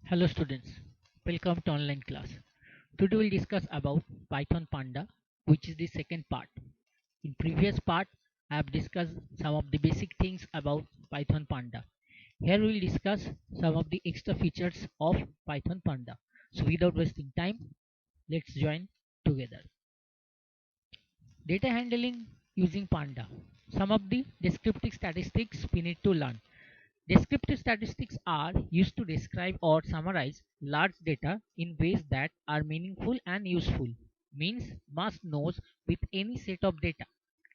Hello students, welcome to online class. Today we'll discuss about Python Panda, which is the second part. In previous part, I have discussed some of the basic things about Python Panda. Here we'll discuss some of the extra features of Python Panda. So without wasting time, let's join together. Data handling using Panda. Some of the descriptive statistics we need to learn. Descriptive statistics are used to describe or summarize large data in ways that are meaningful and useful. Means must knows with any set of data.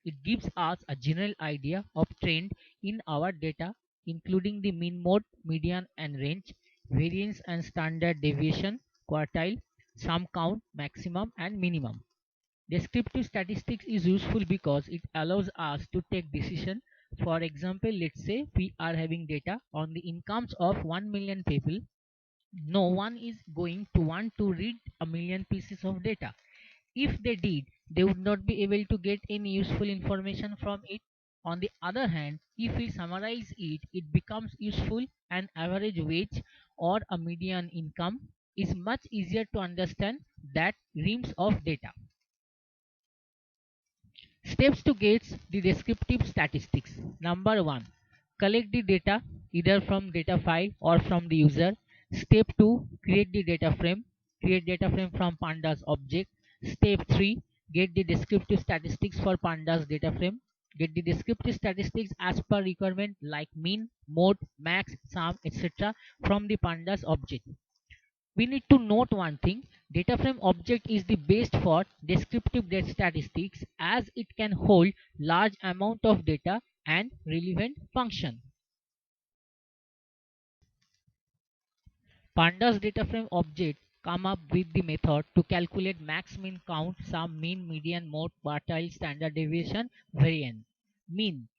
It gives us a general idea of trend in our data, including the mean, mode, median and range, variance and standard deviation, quartile, sum count, maximum and minimum. Descriptive statistics is useful because it allows us to take decision. For example, let's say we are having data on the incomes of 1 million people. No one is going to want to read a million pieces of data. If they did, they would not be able to get any useful information from it. On the other hand, if we summarize it, it becomes useful. An average wage or a median income is much easier to understand than reams of data. Steps to get the descriptive statistics. Number 1. Collect the data either from data file or from the user. Step 2. Create the data frame. Create data frame from pandas object. Step 3. Get the descriptive statistics for pandas data frame. Get the descriptive statistics as per requirement like mean, mode, max, sum, etc. from the pandas object. We need to note one thing: data frame object is the best for descriptive data statistics as it can hold large amount of data and relevant function. Pandas data frame object come up with the method to calculate max, min, count, sum, mean, median, mode, quartile, standard deviation, variance. Mean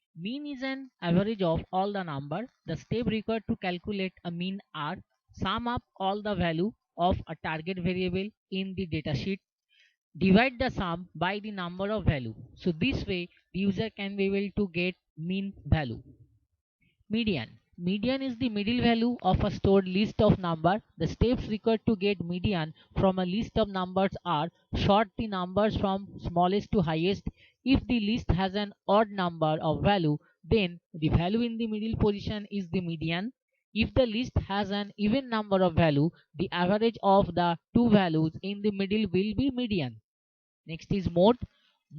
is an average of all the number. The step required to calculate a mean are: sum up all the value of a target variable in the datasheet, divide the sum by the number of value. So this way the user can be able to get mean value. Median. Median is the middle value of a stored list of number. The steps required to get median from a list of numbers are: sort the numbers from smallest to highest. If the list has an odd number of value, then the value in the middle position is the median. If the list has an even number of value, the average of the two values in the middle will be median. Next is mode.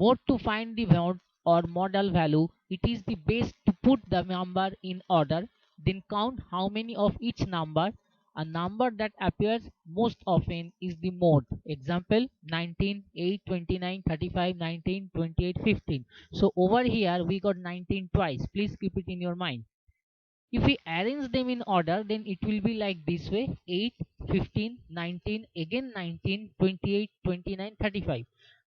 Mode to find the mode or model value. It is the best to put the number in order, then count how many of each number. A number that appears most often is the mode. Example: 19, 8, 29, 35, 19, 28, 15. So over here we got 19 twice. Please keep it in your mind. If we arrange them in order, then it will be like this way: 8, 15, 19, again 19, 28, 29, 35.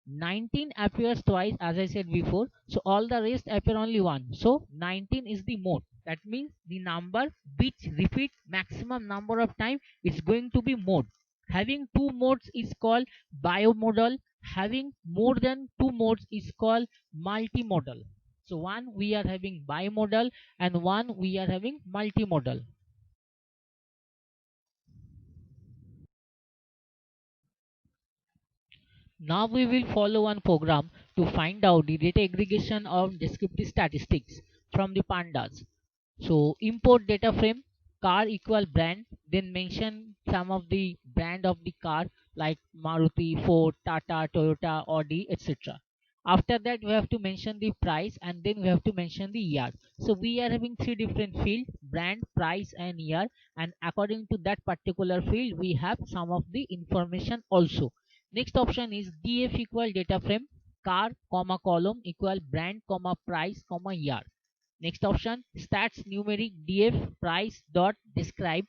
19 appears twice as I said before, so all the rest appear only one. So 19 is the mode. That means the number which repeat maximum number of time is going to be mode. Having two modes is called bimodal. Having more than two modes is called multimodal. So one we are having bimodal and one we are having multimodal. Now we will follow one program to find out the data aggregation of descriptive statistics from the pandas. So import data frame, car equal brand, then mention some of the brand of the car like Maruti, Ford, Tata, Toyota, Audi, etc. After that we have to mention the price and then we have to mention the year. So we are having three different fields: brand, price and year, and according to that particular field we have some of the information also. Next option is df equal data frame, car comma column equal brand comma price comma year. Next option stats numeric df price dot describe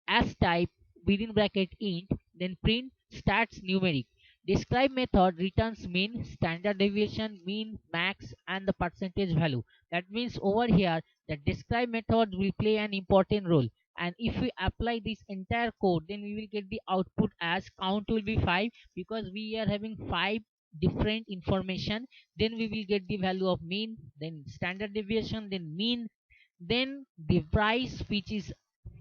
as type within bracket int, then print stats numeric. Describe method returns mean, standard deviation, mean, max and the percentage value. That means over here the describe method will play an important role, and if we apply this entire code then we will get the output as count will be 5 because we are having 5 different information. Then we will get the value of mean, then standard deviation, then mean, then the price which is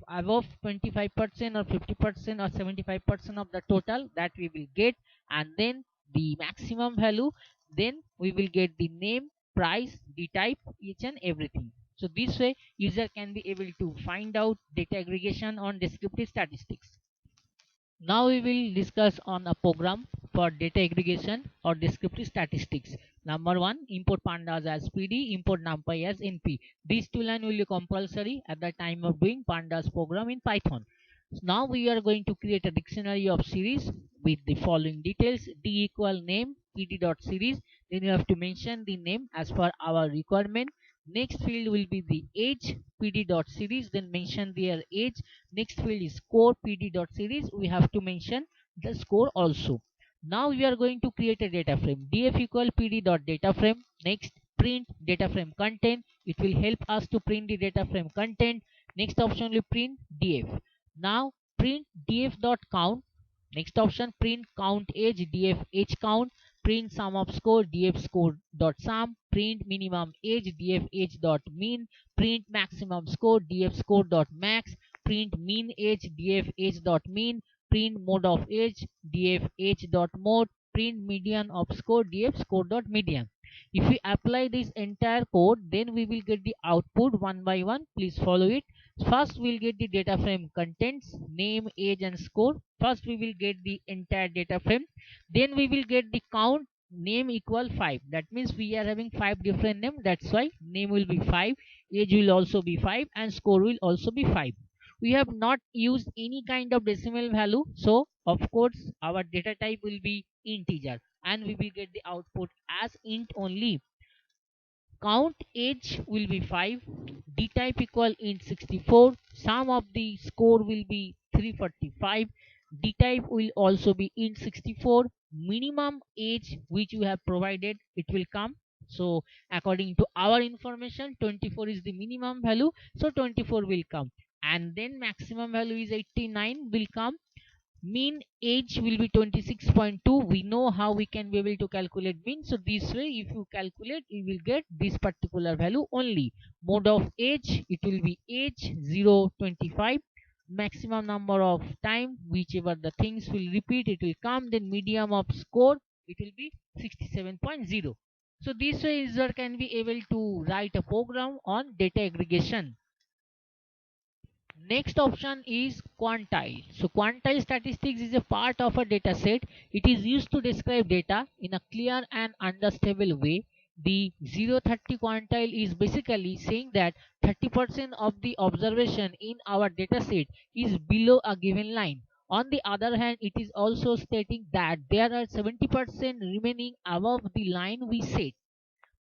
above 25% or 50% or 75% of the total, that we will get. And then the maximum value, then we will get the name, price, the type, each and everything. So this way user can be able to find out data aggregation on descriptive statistics. Now we will discuss on a program for data aggregation or descriptive statistics. Number one, import pandas as PD, import numpy as np. These two lines will be compulsory at the time of doing pandas program in Python. So now we are going to create a dictionary of series with the following details: d equal name pd dot series. Then you have to mention the name as per our requirement. Next field will be the age pd dot series. Then mention their age. Next field is score pd dot series. We have to mention the score also. Now we are going to create a data frame. df equal pd dot data frame. Next, print data frame content. It will help us to print the data frame content. Next option will print df. Now print df dot count. Next option, print count age df age count. Print sum of score df score dot sum. Print minimum age df age dot mean. Print maximum score df score dot max. Print mean age df age dot mean. Print mode of age df age dot mode. Print median of score df score dot median. If we apply this entire code, then we will get the output one by one. Please follow it. First we'll get the data frame contents, name, age and score. First we will get the entire data frame. Then we will get the count. Name equal 5. That means we are having 5 different names. That's why name will be 5, age will also be 5 and score will also be 5. We have not used any kind of decimal value. So of course our data type will be integer and we will get the output as int only. Count age will be 5, d type equal int 64, sum of the score will be 345, d type will also be int 64, minimum age which you have provided it will come. So according to our information 24 is the minimum value, so 24 will come, and then maximum value is 89 will come. Mean age will be 26.2. We know how we can be able to calculate mean, so this way if you calculate you will get this particular value only. Mode of age, it will be age 0 25. Maximum number of time whichever the things will repeat it will come. Then medium of score, it will be 67.0. So this way user can be able to write a program on data aggregation. Next option is quantile. So quantile statistics is a part of a data set. It is used to describe data in a clear and understandable way. The 030 quantile is basically saying that 30% of the observation in our data set is below a given line. On the other hand, it is also stating that there are 70% remaining above the line we set.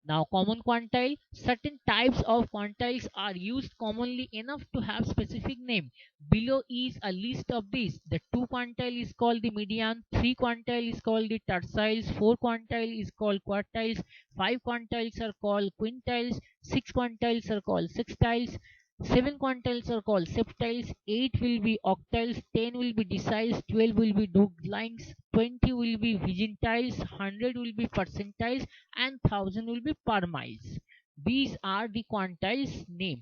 Now, common quantile. Certain types of quantiles are used commonly enough to have specific name. Below is a list of these. The 2 quantile is called the median, 3 quantile is called the terciles, 4 quantile is called quartiles, 5 quantiles are called quintiles, 6 quantiles are called sextiles, 7 quantiles are called septiles, 8 will be octiles, 10 will be deciles, 12 will be doublings, 20 will be vigentiles, 100 will be percentiles, and 1000 will be permiles. These are the quantiles name.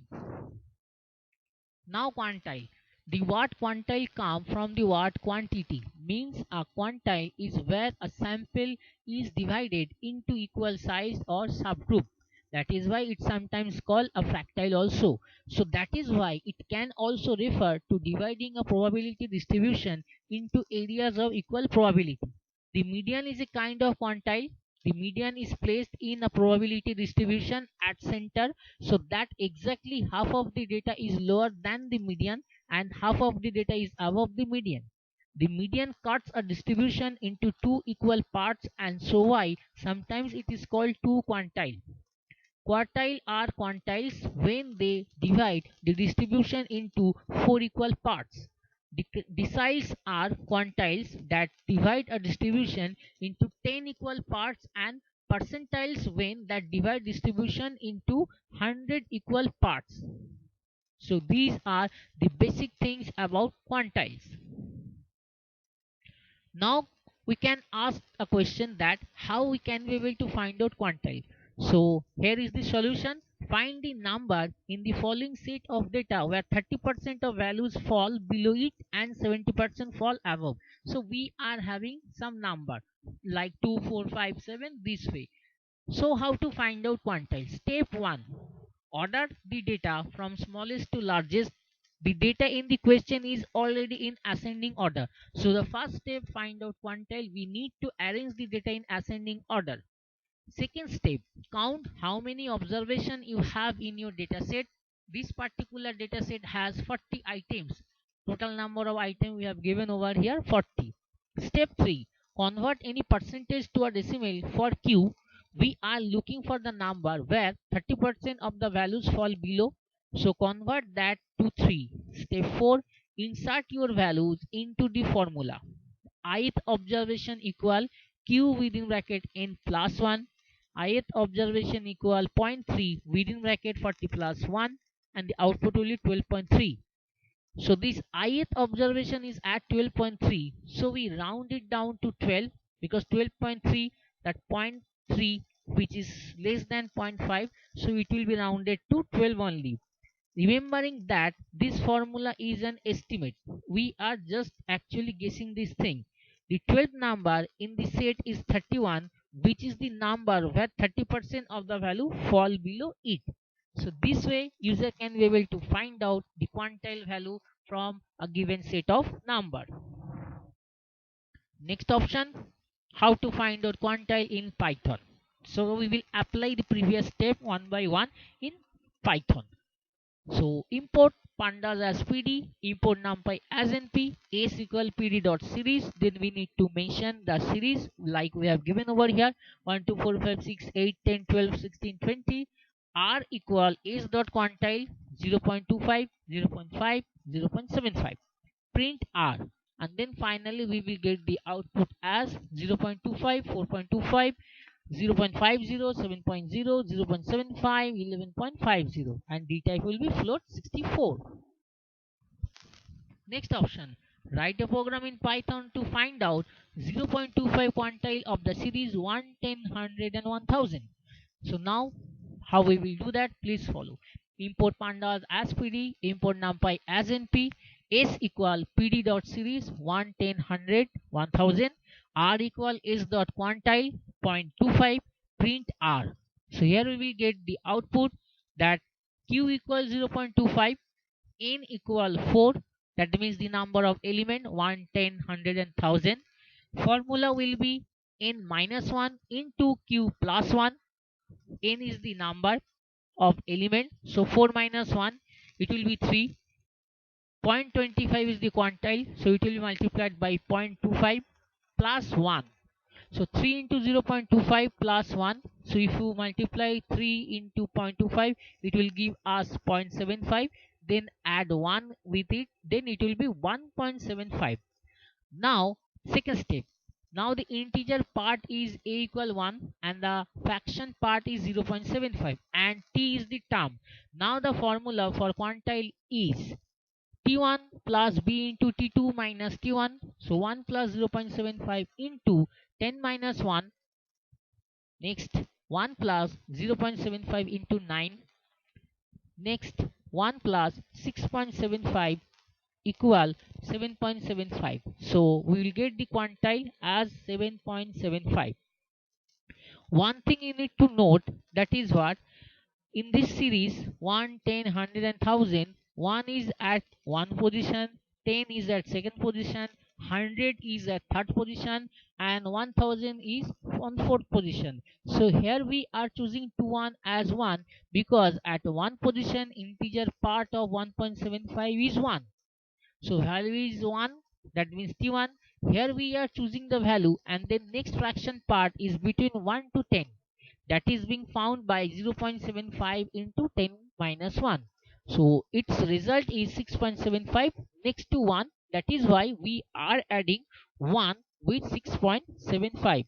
Now quantile. The word quantile comes from the word quantity, means a quantile is where a sample is divided into equal size or subgroup. That is why it's sometimes called a fractile also. So that is why it can also refer to dividing a probability distribution into areas of equal probability. The median is a kind of quantile. The median is placed in a probability distribution at center, so that exactly half of the data is lower than the median and half of the data is above the median. The median cuts a distribution into two equal parts, and so why sometimes it is called two quantile. Quartile are quantiles when they divide the distribution into four equal parts. Deciles are quantiles that divide a distribution into 10 equal parts, and percentiles when that divide distribution into 100 equal parts. So these are the basic things about quantiles. Now we can ask a question that how we can be able to find out quantile. So here is the solution. Find the number in the following set of data where 30% of values fall below it and 70% fall above. So we are having some number like 2, 4, 5, 7 this way. So how to find out quantile? Step 1. Order the data from smallest to largest. The data in the question is already in ascending order. So the first step, find out quantile, we need to arrange the data in ascending order. Second step, count how many observation you have in your dataset. This particular dataset has 40 items. Total number of items we have given over here 40. Step 3, convert any percentage to a decimal for Q. We are looking for the number where 30% of the values fall below. So convert that to 3. Step 4, insert your values into the formula. Ith observation equal Q within bracket n plus 1, ith observation equal 0.3 within bracket 40 plus 1, and the output will be 12.3. So this ith observation is at 12.3. So we round it down to 12 because 12.3, that 0.3 which is less than 0.5, so it will be rounded to 12 only. Remembering that this formula is an estimate, we are just actually guessing this thing. The 12th number in the set is 31, which is the number where 30% of the value fall below it. So this way user can be able to find out the quantile value from a given set of number. Next option, how to find out quantile in Python. So we will apply the previous step one by one in Python. So import pandas as pd, import numpy as np, s equal pd dot series. Then we need to mention the series like we have given over here 1, 2, 4, 5, 6, 8, 10, 12, 16, 20. R equal s dot quantile 0.25, 0.5, 0.75. Print R, and then finally we will get the output as 0.25, 4.25, 0.50, 7.0, 0.75, 11.50, and d type will be float 64. Next option, write a program in Python to find out 0.25 quantile of the series 1, 10, 100 and 1000. So now how we will do that, please follow. Import pandas as pd, import numpy as np, s equal pd dot series 1, 10, 100, 1000, r equal s dot quantile 0.25, print r. So here we will get the output that q equals 0.25, n equal 4, that means the number of element 1, 10, 100 and 1000. Formula will be n minus 1 into q plus 1. N is the number of element, so 4 minus 1 it will be 3. 0.25 is the quantile, so it will be multiplied by 0.25 plus 1. So 3 into 0.25 plus 1. So if you multiply 3 into 0.25, it will give us 0.75. Then add 1 with it, then it will be 1.75. Now, second step. Now the integer part is a equal 1 and the fraction part is 0.75 and t is the term. Now the formula for quantile is t1 plus b into t2 minus t1. So 1 plus 0.75 into 10 minus 1. Next 1 plus 0.75 into 9. Next 1 plus 6.75 equal 7.75. So we will get the quantile as 7.75. One thing you need to note, that is what, in this series 1, 10, 100 and 1000, 1 is at 1 position, 10 is at second position, 100 is at third position, and 1000 is on fourth position. So here we are choosing 1 as 1 because at one position integer part of 1.75 is 1. So value is 1, that means t1. Here we are choosing the value and then next fraction part is between 1 to 10, that is being found by 0.75 into 10 minus 1. So its result is 6.75 next to 1, that is why we are adding 1 with 6.75.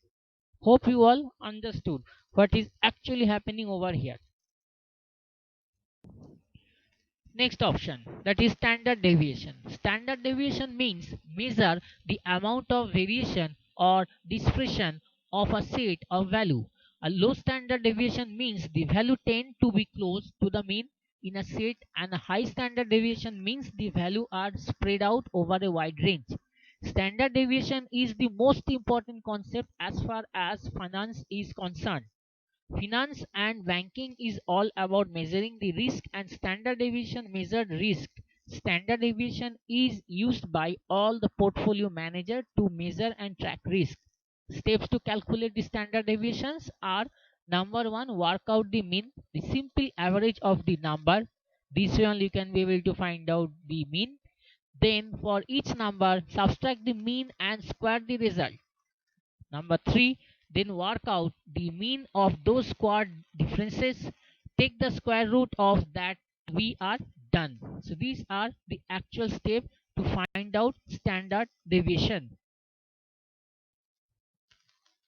Hope you all understood what is actually happening over here. Next option, that is standard deviation. Standard deviation means measure the amount of variation or dispersion of a set of value. A low standard deviation means the value tend to be close to the mean in a set, and a high standard deviation means the value are spread out over a wide range. Standard deviation is the most important concept as far as finance is concerned. Finance and banking is all about measuring the risk, and standard deviation measured risk. Standard deviation is used by all the portfolio manager to measure and track risk. Steps to calculate the standard deviations are: number one, work out the mean, the simple average of the number. This one you can be able to find out the mean. Then for each number, subtract the mean and square the result. Number three, then work out the mean of those squared differences. Take the square root of that. We are done. So these are the actual steps to find out standard deviation.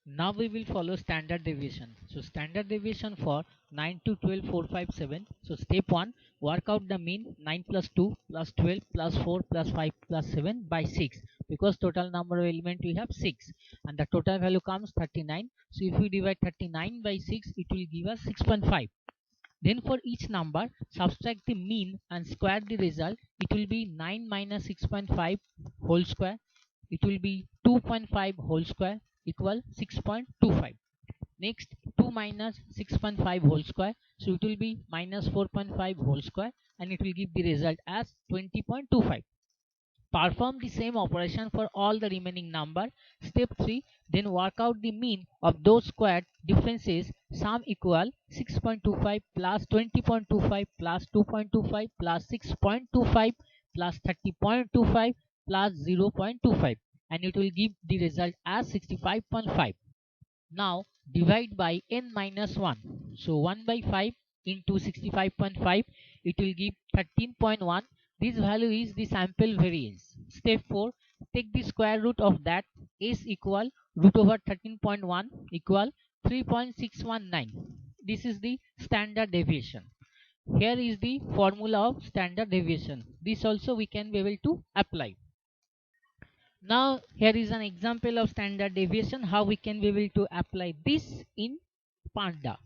Now we will follow standard deviation. So standard deviation for 9 to 12, 4, 5, 7. So step 1, work out the mean 9 plus 2 plus 12 plus 4 plus 5 plus 7 by 6, because total number of element we have 6 and the total value comes 39. So if we divide 39 by 6, it will give us 6.5. Then for each number, subtract the mean and square the result. It will be 9 minus 6.5 whole square. It will be 2.5 whole square equal 6.25. Next, 2 minus 6.5 whole square. So it will be minus 4.5 whole square, and it will give the result as 20.25. Perform the same operation for all the remaining number. Step 3, then work out the mean of those squared differences. Sum equal 6.25 plus 20.25 plus 2.25 plus 6.25 plus 30.25 plus 0.25, and it will give the result as 65.5. Now divide by n minus 1. So 1 by 5 into 65.5, it will give 13.1. This value is the sample variance. Step 4, take the square root of that. S equal root over 13.1 equal 3.619. This is the standard deviation. Here is the formula of standard deviation. This also we can be able to apply. Now here is an example of standard deviation, how we can be able to apply this in Panda.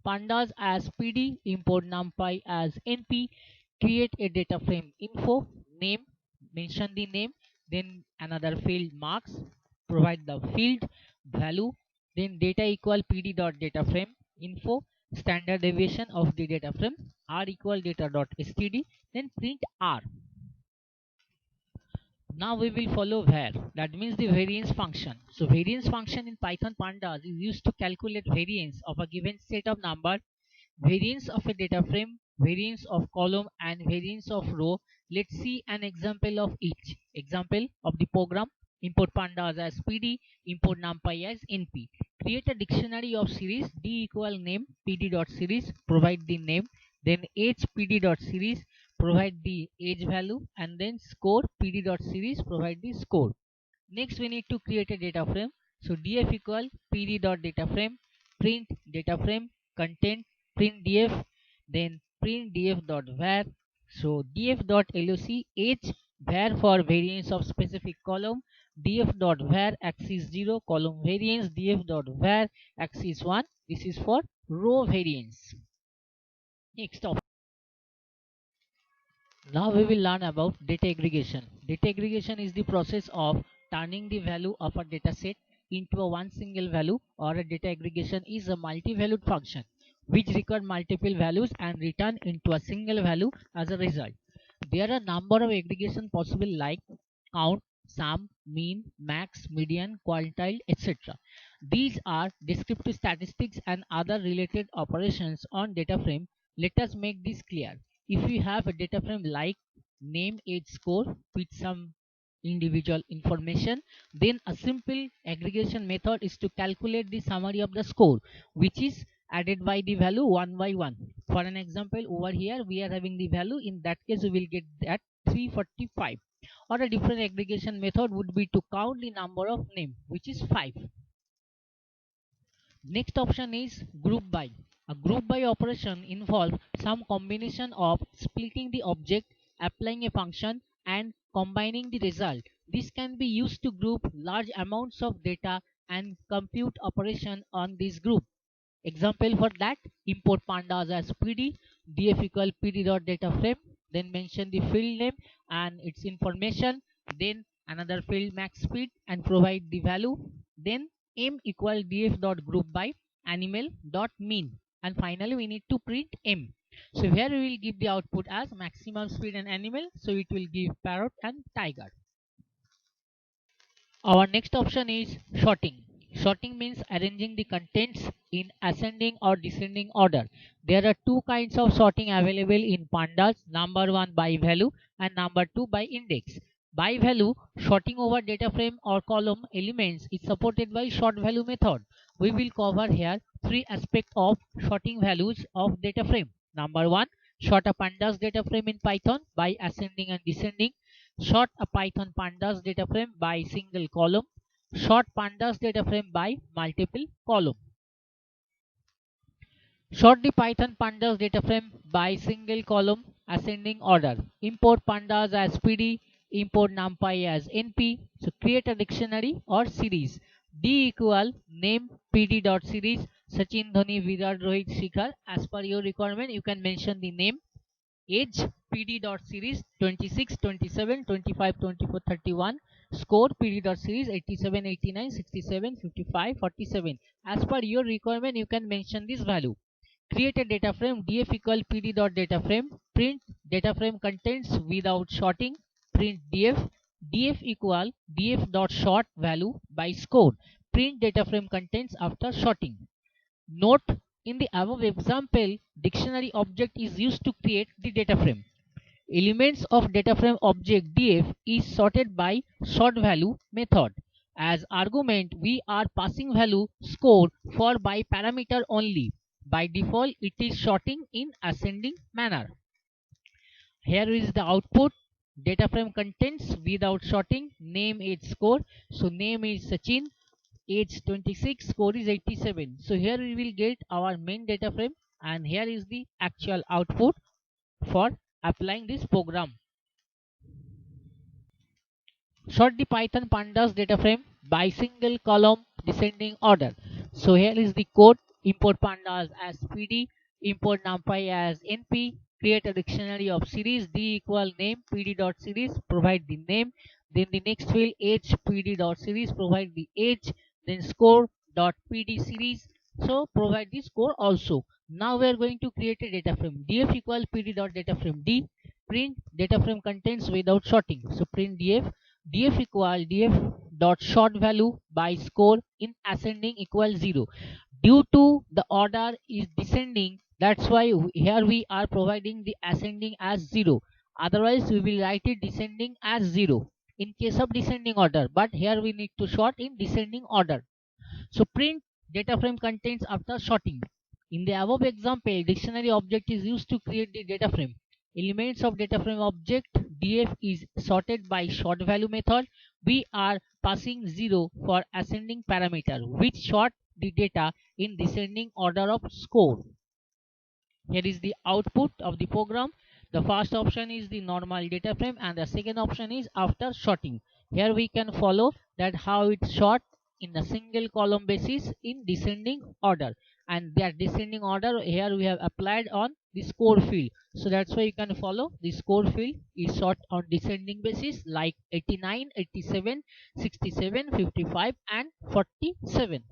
Pandas as PD, import NumPy as NP, create a data frame info, name, mention the name, then another field marks, provide the field value, then data equal PD dot data frame info, standard deviation of the data frame, R equal data dot std, then print R. Now we will follow var, that means the variance function. So variance function in Python pandas is used to calculate variance of a given set of number, variance of a data frame, variance of column, and variance of row. Let's see an example of each. Example of the program: import pandas as PD, import numpy as NP. Create a dictionary of series. D equal name PD dot series, provide the name, then age PD dot series, provide the age value, and then score PD dot series, provide the score. Next we need to create a data frame. So df equal PD dot data frame, print data frame content, print df, then print df dot var. So df dot loc h var for variance of specific column, df dot var axis 0 column variance, df dot var axis 1, this is for row variance. Next of Now we will learn about data aggregation. Data aggregation is the process of turning the value of a data set into a one single value, or a data aggregation is a multi-valued function which record multiple values and return into a single value as a result. There are a number of aggregation possible like count, sum, mean, max, median, quantile, etc. These are descriptive statistics and other related operations on data frame. Let us make this clear. If you have a data frame like name, age, score with some individual information, then a simple aggregation method is to calculate the summary of the score, which is added by the value one by one. For an example, over here we are having the value. In that case we will get that 345. Or a different aggregation method would be to count the number of name, which is 5. Next option is group by. A group by operation involves some combination of splitting the object, applying a function, and combining the result. This can be used to group large amounts of data and compute operation on this group. Example for that, import pandas as PD, df equal pd dot data frame, then mention the field name and its information, then another field max speed and provide the value, then m equal df dot group by animal dot mean, and finally we need to print m. So here we will give the output as maximum speed and animal, so it will give parrot and tiger. Our next option is sorting. Sorting means arranging the contents in ascending or descending order. There are two kinds of sorting available in pandas, number one by value and number two by index. By value, sorting over data frame or column elements is supported by sort value method. We will cover here three aspects of sorting values of data frame. Number one, sort a pandas data frame in Python by ascending and descending. Sort a Python pandas data frame by single column. Sort pandas data frame by multiple column. Sort the Python pandas data frame by single column ascending order. Import pandas as PD, import numpy as NP. So create a dictionary or series. D equal name PD dot series Sachin Dhoni Virat Rohit Shikhar. As per your requirement, you can mention the name. Age PD dot series 26, 27, 25, 24, 31. Score PD dot series 87, 89, 67, 55, 47. As per your requirement, you can mention this value. Create a data frame df equal pd dot data frame. Print data frame contents without sorting. Print df equal df dot sort value by score. Print data frame contents after sorting. Note, in the above example, dictionary object is used to create the data frame. Elements of data frame object df is sorted by sort value method. As argument, we are passing value score for by parameter only. By default, it is sorting in ascending manner. Here is the output. Data frame contents without sorting. Name, age, score. So name is Sachin. Age 26, score is 87. So here we will get our main data frame, and here is the actual output for applying this program. Sort the Python pandas data frame by single column descending order. So here is the code. Import pandas as PD, import numpy as NP, create a dictionary of series D equal name PD dot series, provide the name, then the next field age PD dot series, provide the age, then score dot PD series, so provide the score also. Now we are going to create a data frame df equal PD dot data frame D, print data frame contents without sorting. So print df equal df dot sort value by score in ascending equal 0. Due to the order is descending, that's why here we are providing the ascending as 0. Otherwise we will write it descending as 0 in case of descending order, but here we need to sort in descending order. So print data frame contents after sorting. In the above example, dictionary object is used to create the data frame. Elements of data frame object df is sorted by sort value method. We are passing 0 for ascending parameter, which sort the data in descending order of score. Here is the output of the program. The first option is the normal data frame and the second option is after sorting. Here we can follow that how it sort in a single column basis in descending order, and that descending order here we have applied on the score field. So that's why you can follow the score field is sort on descending basis like 89, 87, 67, 55 and 47.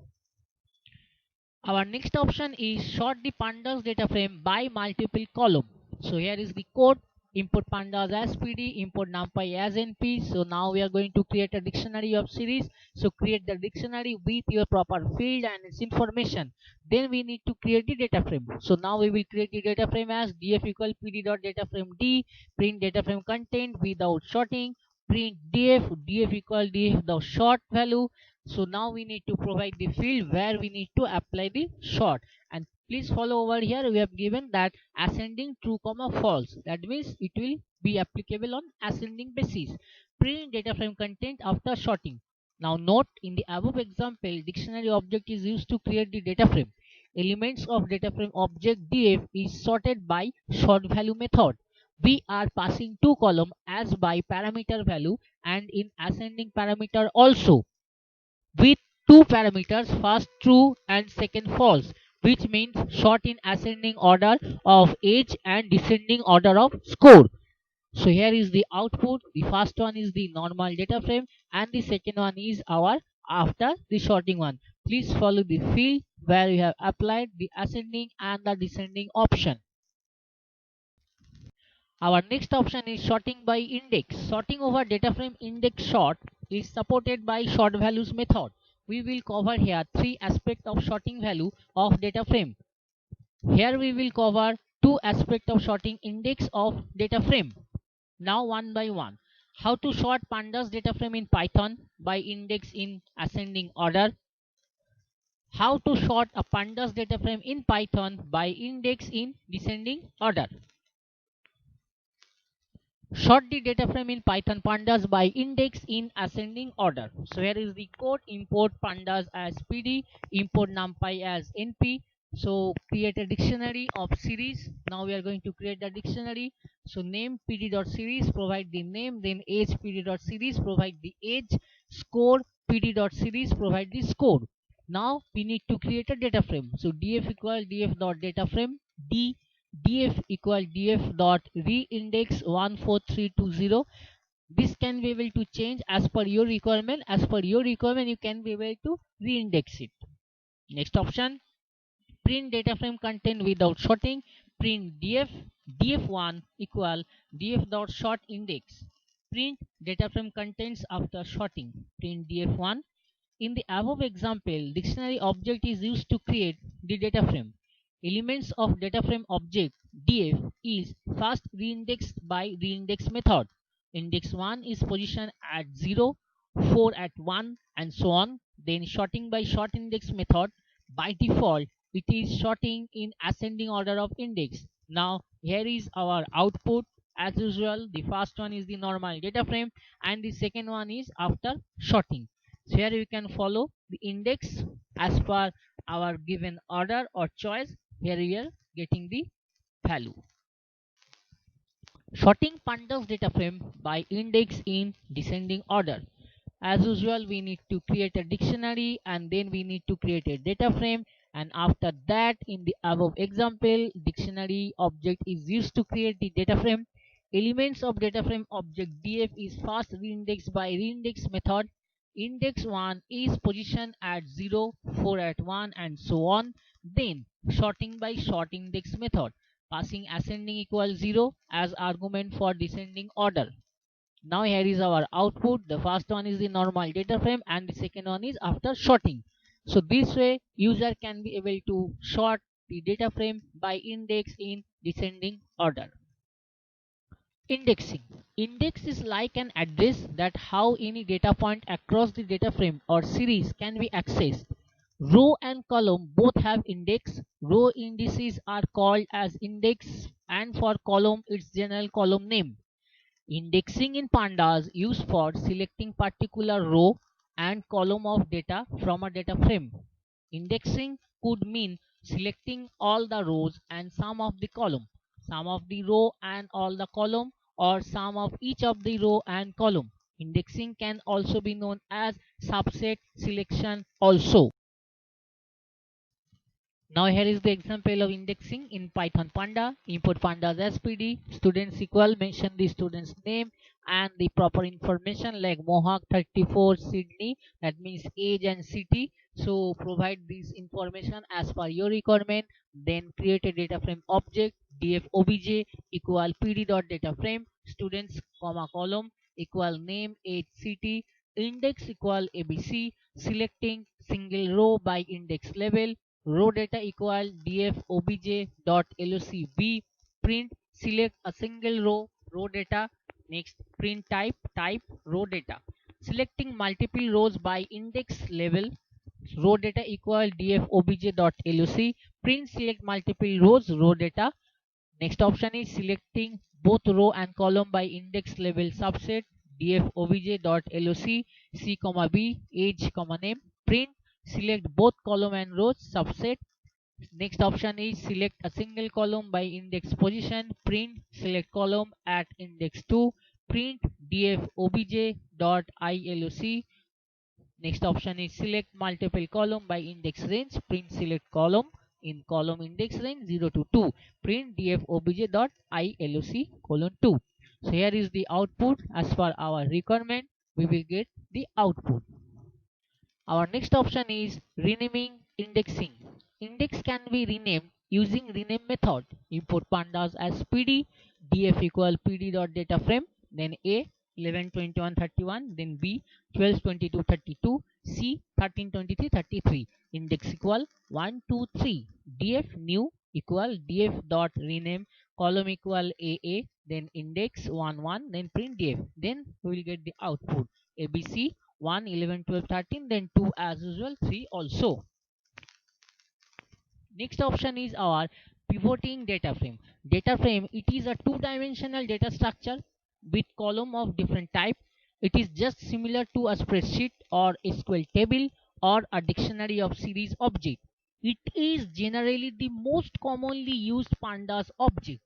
Our next option is sort the pandas data frame by multiple column. So here is the code. Input pandas as PD, import numpy as NP. So now we are going to create a dictionary of series. So create the dictionary with your proper field and its information. Then we need to create the data frame. So now we will create the data frame as df equal pd dot data frame D, print data frame content without sorting, print df equal df the sort value. So now we need to provide the field where we need to apply the sort, and please follow over here we have given that ascending true comma false, that means it will be applicable on ascending basis. Print data frame content after sorting. Now note, in the above example, dictionary object is used to create the data frame. Elements of data frame object df is sorted by sort value method. We are passing two column as by parameter value and in ascending parameter also with two parameters, first true and second false. which means sort in ascending order of age and descending order of score. So here is the output. The first one is the normal data frame and the second one is our after the sorting one. Please follow the field where you have applied the ascending and the descending option. Our next option is sorting by index. Sorting over data frame index sort is supported by sort values method. We will cover here three aspects of sorting value of data frame. Here we will cover two aspects of sorting index of data frame. Now one by one. How to sort pandas data frame in Python by index in ascending order. How to sort a pandas data frame in Python by index in descending order. Sort the data frame in Python pandas by index in ascending order. So here is the code. Import pandas as pd, import numpy as np. So create a dictionary of series. Now we are going to create the dictionary. So name pd.series, provide the name, then age pd.series, provide the age, score pd.series, provide the score. Now we need to create a data frame. So df equal df.dataframe d df equal df dot reindex 14320. This can be able to change as per your requirement. As per your requirement you can be able to reindex it. Next option, print data frame content without sorting. Print df1 equal df dot sort index. Print data frame contents after sorting. Print df1. In the above example, dictionary object is used to create the data frame. Elements of data frame object df is first reindexed by reindex method. Index 1 is positioned at 0, 4 at 1 and so on. Then sorting by sort index method, by default it is sorting in ascending order of index. Now here is our output. As usual, the first one is the normal data frame and the second one is after sorting. So here you can follow the index as per our given order or choice. Here we are getting the value. Sorting pandas data frame by index in descending order. As usual, we need to create a dictionary and then we need to create a data frame, and after that in the above example, dictionary object is used to create the data frame. Elements of data frame object df is first reindexed by reindex method. Index 1 is positioned at 0, 4 at 1 and so on. Then sorting by sort index method, passing ascending equals 0 as argument for descending order. Now here is our output. The first one is the normal data frame and the second one is after sorting. So this way user can be able to sort the data frame by index in descending order. Indexing. Index is like an address that how any data point across the data frame or series can be accessed. Row and column both have index. Row indices are called as index and for column its general column name. Indexing in pandas used for selecting particular row and column of data from a data frame. Indexing could mean selecting all the rows and some of the column, some of the row and all the column, or some of each of the row and column. Indexing can also be known as subset selection also. Now here is the example of indexing in Python Panda. Import pandas as pd, students equal, mention the student's name and the proper information like Mohawk 34 Sydney, that means age and city. So provide this information as per your requirement. Then create a data frame object df obj equal pd dot data frame students comma column equal name age city index equal abc selecting single row by index level row data equal df obj dot locb print select a single row data. Next print type row data selecting multiple rows by index level row data equal df obj dot loc print select multiple rows row data. Next option is selecting both row and column by index level subset df obj dot loc c comma b age comma name print select both column and rows subset. Next option is select a single column by index position print select column at index 2 print df obj dot iloc. Next option is select multiple column by index range print select column in column index range 0 to 2. Print df obj dot iloc colon 2. So here is the output. As per our requirement, we will get the output. Our next option is renaming indexing. Index can be renamed using rename method. Import pandas as pd, df equal pd dot data frame, then a 112131, then b 122232, c 132333. Index equal 123. Df new equal df dot rename column equal aa, then index 11, then print df. Then we will get the output abc 1, 11, 12, 13, then 2 as usual, 3 also. Next option is our pivoting data frame. Data frame, it is a two-dimensional data structure with column of different type. It is just similar to a spreadsheet or SQL table or a dictionary of series object. It is generally the most commonly used pandas object.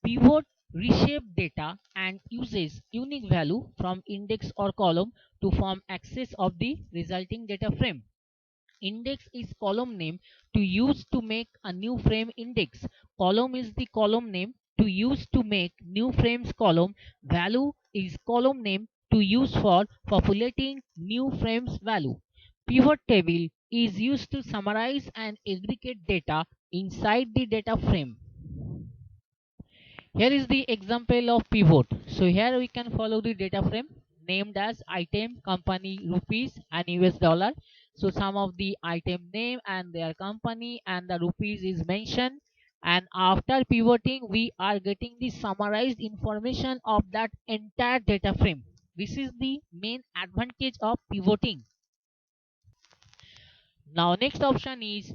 Pivot reshape data and uses unique value from index or column to form access of the resulting data frame. Index is column name to use to make a new frame index. Column is the column name to use to make new frames column. Value is column name to use for populating new frames value. Pivot table is used to summarize and aggregate data inside the data frame. Here is the example of pivot. So here we can follow the data frame named as item, company, rupees and US dollar. So some of the item name and their company and the rupees is mentioned. And after pivoting, we are getting the summarized information of that entire data frame. This is the main advantage of pivoting. Now next option is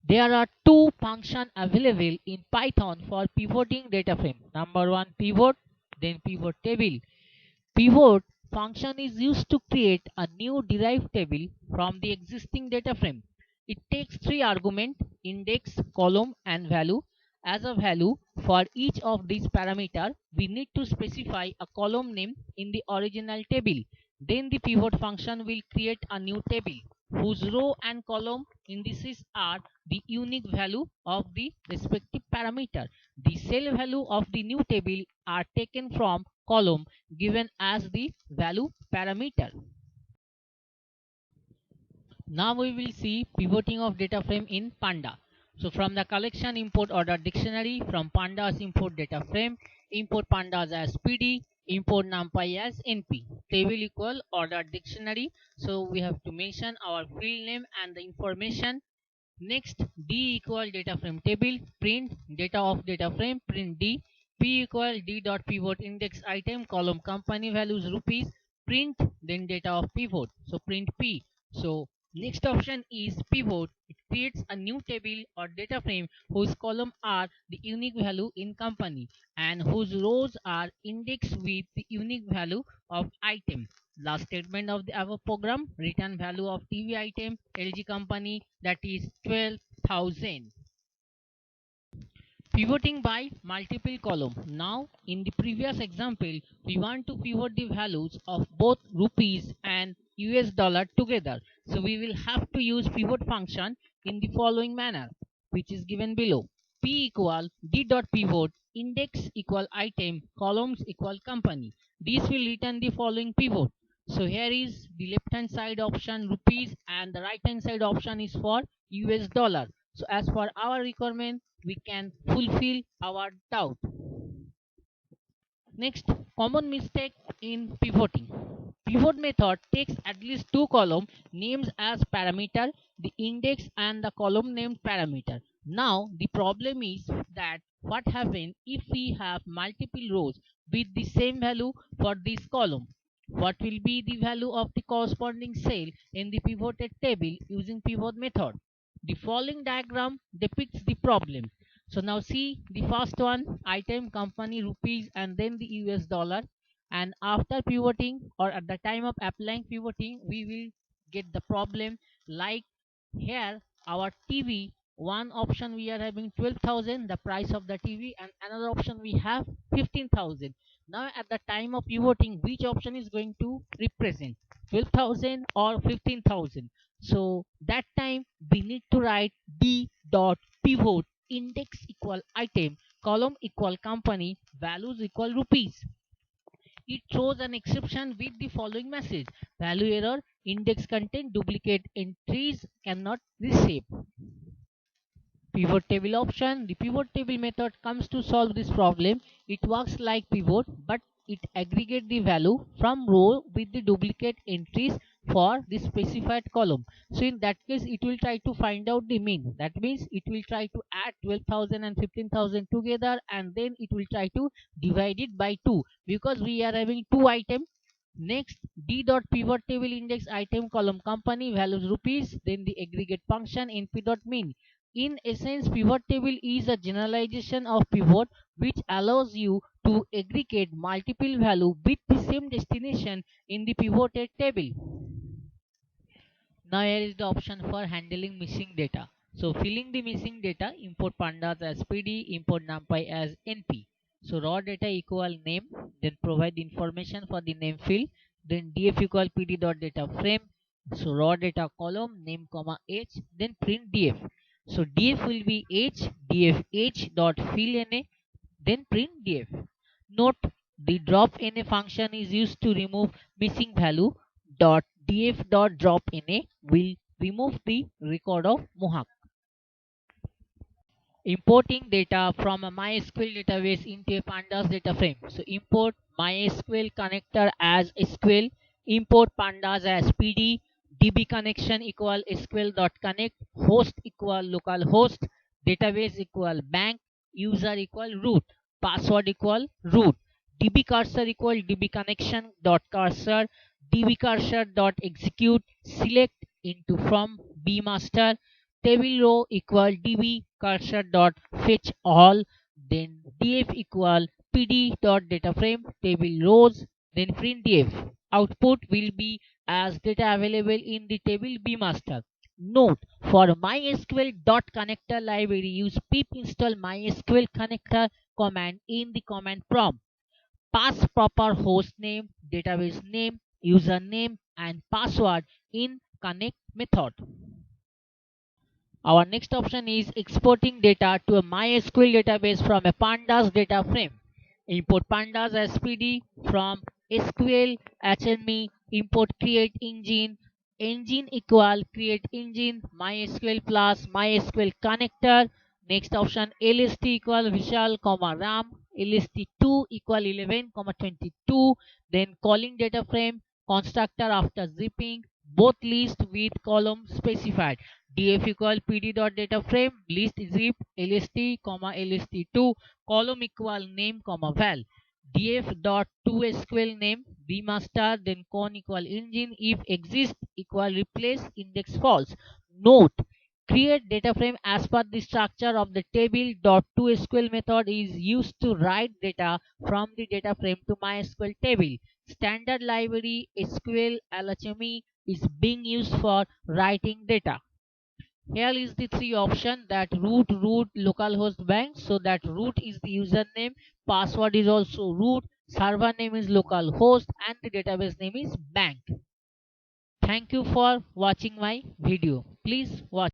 there are two functions available in Python for pivoting data frame. Number one pivot, then pivot table. Pivot function is used to create a new derived table from the existing data frame. It takes three arguments index, column and value. As a value for each of these parameters, we need to specify a column name in the original table. Then the pivot function will create a new table whose row and column indices are the unique value of the respective parameter. The cell value of the new table are taken from column given as the value parameter. Now we will see pivoting of data frame in Panda. So from the collection import order dictionary, from pandas import data frame, import pandas as pd, import numpy as np. Table equal order dictionary. So we have to mention our field name and the information. Next, d equal data frame table, print data of data frame, print d, p equal d dot pivot index item, column company values rupees, print then data of pivot. So print p. So next option is pivot. It creates a new table or data frame whose column are the unique value in company and whose rows are indexed with the unique value of item. Last statement of the above program, return value of TV item LG company, that is 12,000. Pivoting by multiple column. Now in the previous example, we want to pivot the values of both rupees and US dollar together. So we will have to use pivot function in the following manner, which is given below. P equal d dot pivot index equal item columns equal company. This will return the following pivot. So here is the left hand side option rupees and the right hand side option is for US dollar. So as for our requirement, we can fulfill our doubt. Next, common mistake in pivoting. Pivot method takes at least two column names as parameter, the index and the column named parameter. Now the problem is that what happens if we have multiple rows with the same value for this column? What will be the value of the corresponding cell in the pivoted table using pivot method? The following diagram depicts the problem. So now see the first one item company rupees and then the US dollar, and after pivoting or at the time of applying pivoting we will get the problem like here our TV, one option we are having 12,000 the price of the TV and another option we have 15,000. Now at the time of pivoting which option is going to represent 12,000 or 15,000? So that time we need to write d dot pivot, index equal item, column equal company, values equal rupees. It throws an exception with the following message: value error, index content duplicate entries cannot receive. Pivot table option. The pivot table method comes to solve this problem. It works like pivot, but it aggregates the value from row with the duplicate entries for the specified column. So in that case, it will try to find out the mean. That means it will try to add 12,000 and 15,000 together, and then it will try to divide it by 2 because we are having two items. Next, d dot pivot table index item column company values rupees, then the aggregate function np dot mean. In essence, pivot table is a generalization of pivot which allows you to aggregate multiple value with the same destination in the pivoted table. Now here is the option for handling missing data. So filling the missing data, import pandas as PD, import numpy as NP. So raw data equal name, then provide information for the name field, then df equal PD dot data frame. So raw data column name comma h, then print df. So df will be h, df h dot fill na, then print df. Note, the drop na function is used to remove missing value. Dot df dot drop na will remove the record of Mohawk. Importing data from a MySQL database into a pandas data frame. So import MySQL connector as SQL, import pandas as PD, db connection equal sql.connect, host equal localhost, database equal bank, user equal root, password equal root, db cursor equal db connection dot cursor, db cursor dot execute, select into from bmaster, table row equal db cursor dot fetch all, then df equal pd dot data frame table rows, then print df. Output will be as data available in the table bmaster. Note, for mysql dot connector library, use pip install mysql connector command in the command prompt. Pass proper host name, database name, username and password in connect method. Our next option is exporting data to a MySQL database from a pandas data frame. Import pandas as PD from SQL HME, import create engine, engine equal create engine, MySQL plus MySQL connector. Next option lst equal vishal comma ram, lst2 equal 11 comma 22. Then calling data frame constructor after zipping, both list with column specified. df equal pd dot data frame list zip lst comma lst2 column equal name comma val, df dot to sql name bmaster, then con equal engine, if exist equal replace index false. Note, create data frame as per the structure of the table. Dot to sql method is used to write data from the data frame to mysql table. Standard library sql lhme is being used for writing data. Here is the three option, that root localhost bank. So that root is the username, password is also root, server name is localhost and the database name is bank. Thank you for watching my video. Please watch.